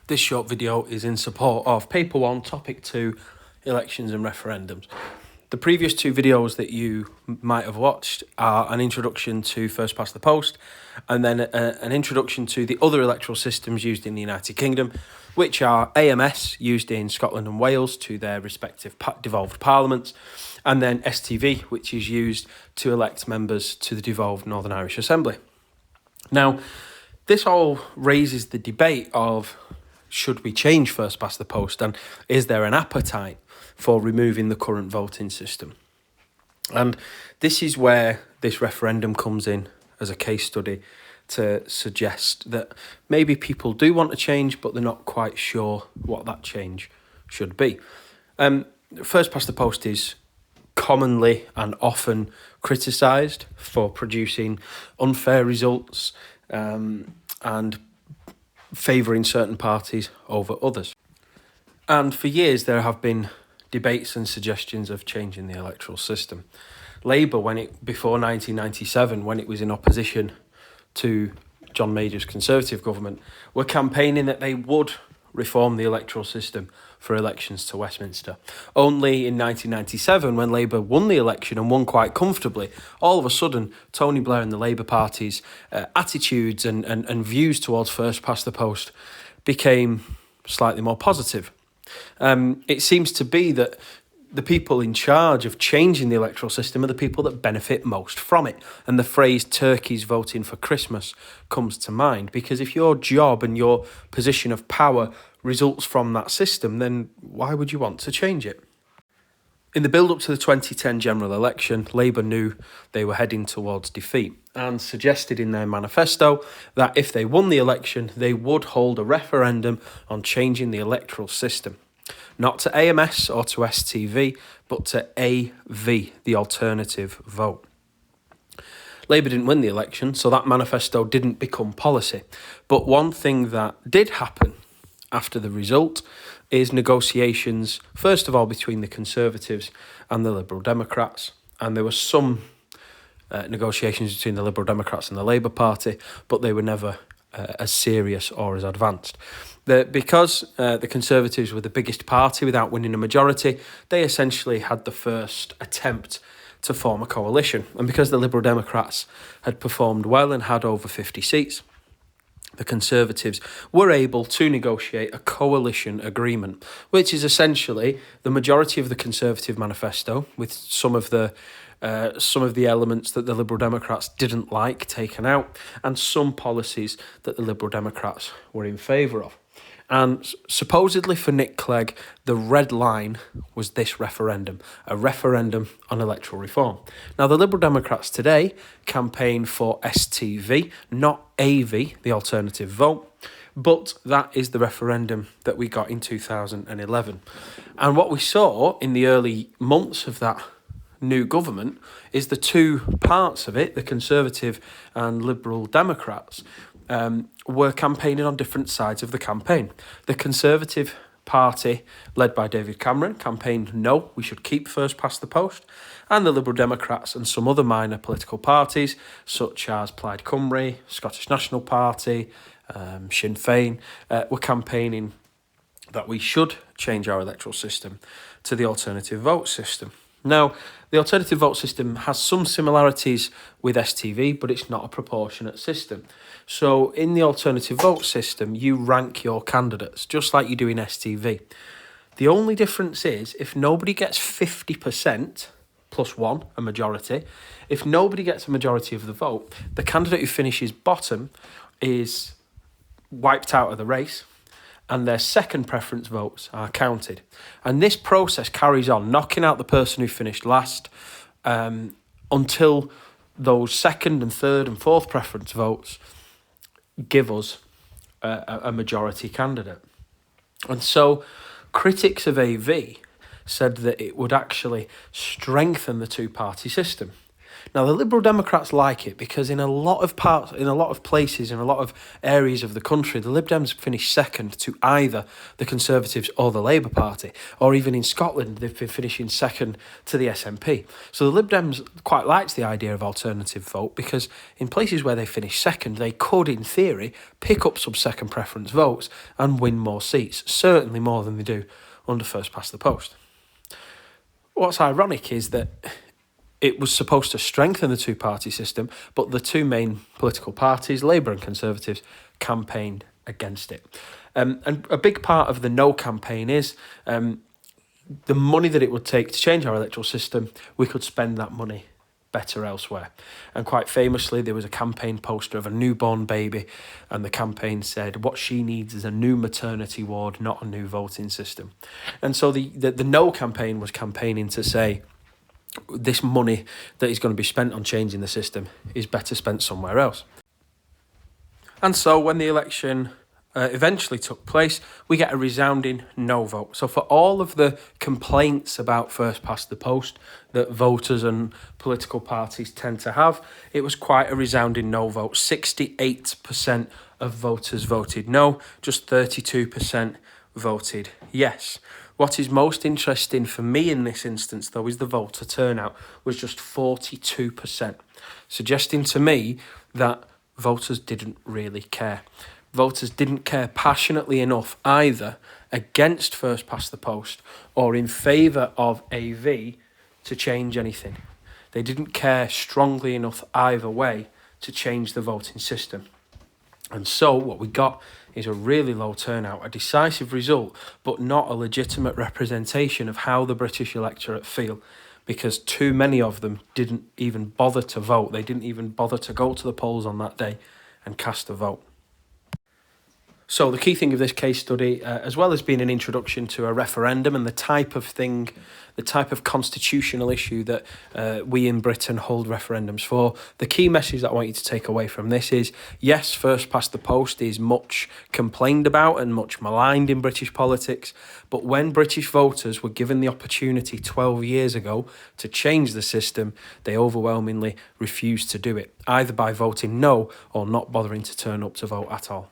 This short video is in support of Paper 1, Topic 2, Elections and Referendums. The previous two videos that you might have watched are an introduction to First Past the Post and then an introduction to the other electoral systems used in the United Kingdom, which are AMS, used in Scotland and Wales to their respective devolved parliaments, and then STV, which is used to elect members to the devolved Northern Irish Assembly. Now, this all raises the debate of should we change First Past the Post, and is there an appetite for removing the current voting system? And this is where this referendum comes in as a case study to suggest that maybe people do want to change, but they're not quite sure what that change should be. First Past the Post is commonly and often criticised for producing unfair results and favouring certain parties over others. And for years there have been debates and suggestions of changing the electoral system. Labour, before 1997, when it was in opposition to John Major's Conservative government, were campaigning that they would reform the electoral system for elections to Westminster. Only in 1997, when Labour won the election and won quite comfortably, all of a sudden Tony Blair and the Labour Party's attitudes and views towards First Past the Post became slightly more positive. It seems to be that the people in charge of changing the electoral system are the people that benefit most from it. And the phrase turkeys voting for Christmas comes to mind, because if your job and your position of power results from that system, then why would you want to change it? In the build-up to the 2010 general election, Labour knew they were heading towards defeat and suggested in their manifesto that if they won the election, they would hold a referendum on changing the electoral system. Not to AMS or to STV, but to AV, the alternative vote. Labour didn't win the election, so that manifesto didn't become policy. But one thing that did happen after the result is negotiations, first of all, between the Conservatives and the Liberal Democrats. And there were some negotiations between the Liberal Democrats and the Labour Party, but they were never as serious or as advanced. Because the Conservatives were the biggest party without winning a majority, they essentially had the first attempt to form a coalition. And because the Liberal Democrats had performed well and had over 50 seats, the Conservatives were able to negotiate a coalition agreement, which is essentially the majority of the Conservative manifesto, with some of the elements that the Liberal Democrats didn't like taken out, and some policies that the Liberal Democrats were in favour of. And supposedly for Nick Clegg, the red line was this referendum, a referendum on electoral reform. Now, the Liberal Democrats today campaign for STV, not AV, the alternative vote, but that is the referendum that we got in 2011. And what we saw in the early months of that new government is the two parts of it, the Conservative and Liberal Democrats, were campaigning on different sides of the campaign. The Conservative Party, led by David Cameron, campaigned no, we should keep First Past the Post, and the Liberal Democrats and some other minor political parties, such as Plaid Cymru, Scottish National Party, Sinn Féin, were campaigning that we should change our electoral system to the alternative vote system. Now, the alternative vote system has some similarities with STV, but it's not a proportionate system. So in the alternative vote system, you rank your candidates, just like you do in STV. The only difference is if nobody gets 50% plus one, a majority, if nobody gets a majority of the vote, the candidate who finishes bottom is wiped out of the race, and their second preference votes are counted. And this process carries on, knocking out the person who finished last until those second and third and fourth preference votes give us a majority candidate. And so critics of AV said that it would actually strengthen the two-party system. Now, the Liberal Democrats like it because in a lot of parts, in a lot of places, in a lot of areas of the country, the Lib Dems finished second to either the Conservatives or the Labour Party, or even in Scotland, they've been finishing second to the SNP. So the Lib Dems quite likes the idea of alternative vote because in places where they finish second, they could, in theory, pick up some second preference votes and win more seats, certainly more than they do under first past the post. What's ironic is that it was supposed to strengthen the two-party system, but the two main political parties, Labour and Conservatives, campaigned against it. And a big part of the no campaign is the money that it would take to change our electoral system, we could spend that money better elsewhere. And quite famously, there was a campaign poster of a newborn baby, and the campaign said, what she needs is a new maternity ward, not a new voting system. And so the no campaign was campaigning to say, this money that is going to be spent on changing the system is better spent somewhere else. And so when the election eventually took place, we get a resounding no vote. So for all of the complaints about first past the post that voters and political parties tend to have, it was quite a resounding no vote. 68% of voters voted no, just 32% voted yes. What is most interesting for me in this instance, though, is the voter turnout was just 42%, suggesting to me that voters didn't really care. Voters didn't care passionately enough either against first past the post or in favour of AV to change anything. They didn't care strongly enough either way to change the voting system. And so what we got is a really low turnout, a decisive result, but not a legitimate representation of how the British electorate feel, because too many of them didn't even bother to vote. They didn't even bother to go to the polls on that day and cast a vote. So the key thing of this case study, as well as being an introduction to a referendum and the type of constitutional issue that we in Britain hold referendums for, the key message that I want you to take away from this is, yes, first past the post is much complained about and much maligned in British politics, but when British voters were given the opportunity 12 years ago to change the system, they overwhelmingly refused to do it, either by voting no or not bothering to turn up to vote at all.